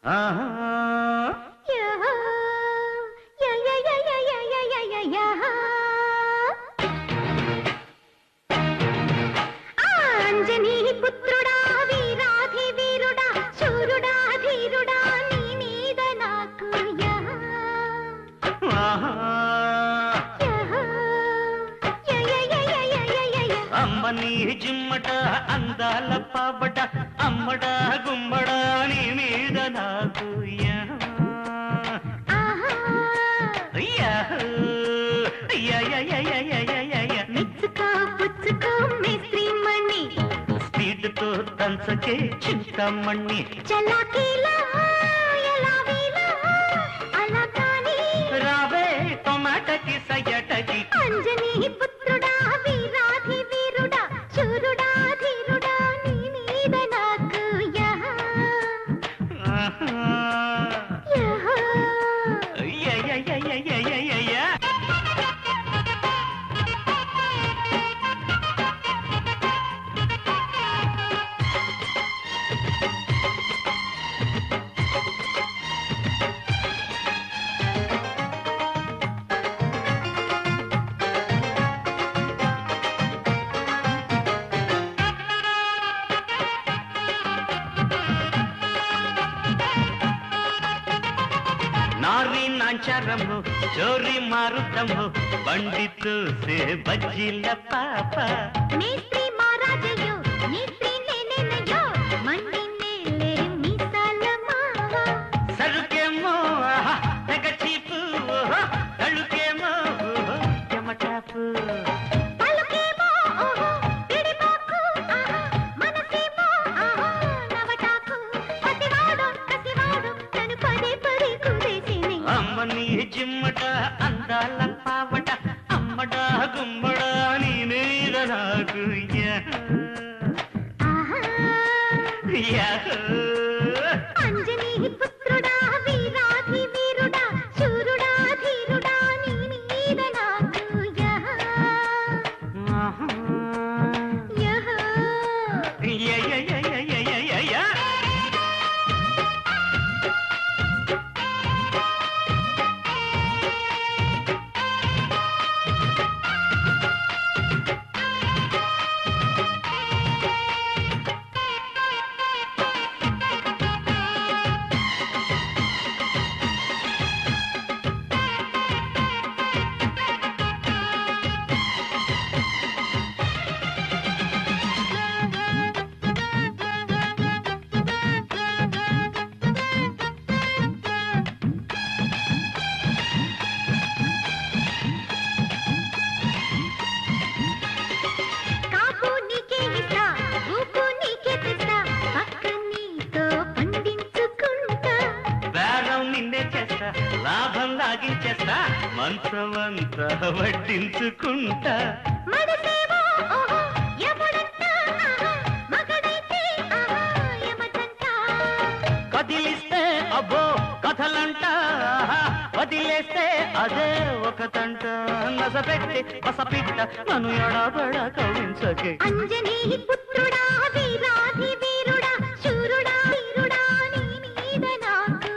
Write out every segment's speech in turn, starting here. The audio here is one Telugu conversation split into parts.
ఆహా అంజనీ పుత్రుడా వీరాధి వీరుడా శూరుడా ధీరుడా నీ మీద నాకు అమ్మని జిమ్మట అందాల పాపట అమ్మడ గుమ్మడ నీ మీద నాకు మెచ్చుకో పుచ్చుకో మేస్త్రీ మణి స్పీడ్తో దంచకే చింతమణి చలాకీలా ఎలా వీలా అలా కానీ రావే టొమాటకి సయటకి అంజనీ పుత్రుడా వీరాధి వీరుడా శూరుడా ధీరుడా నీ మీద నాకు नारी नांचारमु चोरी मारुतमु पंडितु से बज्जिल पाप మేస్త్రీ మహారాజయ్యో మేస్త్రీ నేనేనయ్యో మండి నేలే మీసాల మావ సరుకేమో తెగ చీపు తళుకేమో చెమటాపు పలుకేమో పిడిపాకు మనసేమో నవటాకు పసివాడు కసివాడు తను పదే పదే కుదేసిని అమ్మని జిమ్మట అందాల పావట అమ్మడ గుమ్మడ నీ మీద నాకు అంజనీ పుత్రుడా వీరాధి వీరుడా శూరుడా ధీరుడా నీ మీద నాకు కాపు నీకే ఇస్తా ఊపు నీకే తెస్తా పక్క నీతో పండించుకుంటా బేరం నిన్నే చేస్తా లాభం లాగించేస్తా మంచమంతా వడ్డించుకుంటా మడసేవో ఎముడంట మగడైతే యమదంట కదిలిస్తే అబ్బో కథలంట వదిలేస్తే అదే ఒక తంట నసపెట్టి పసపిట్ట నన్ను ఎడబడ కవించకే అంజనీ పుత్రుడా వీరాధి వీరుడా శూరుడా ధీరుడా నీ మీద నాకు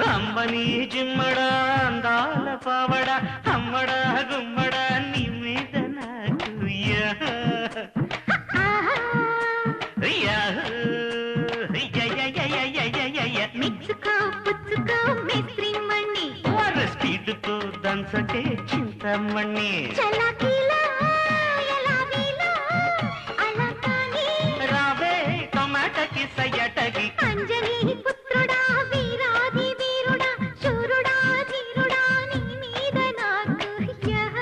అమ్మని జిమ్మడ అందాల పావడ అమ్మడ గుమ్మడ నీ మీద నాకు మెచ్చుకో పుచ్చుకో మేస్త్రీ మణి స్పీడ్తో దంచకే చింతమణి చలాకీలా ఎలా వీలా అలా కానీ రావే టొమాటకి సయటకి అంజనీ పుత్రుడా వీరాధి వీరుడా శూరుడా ధీరుడా నీ మీద నాకు యహ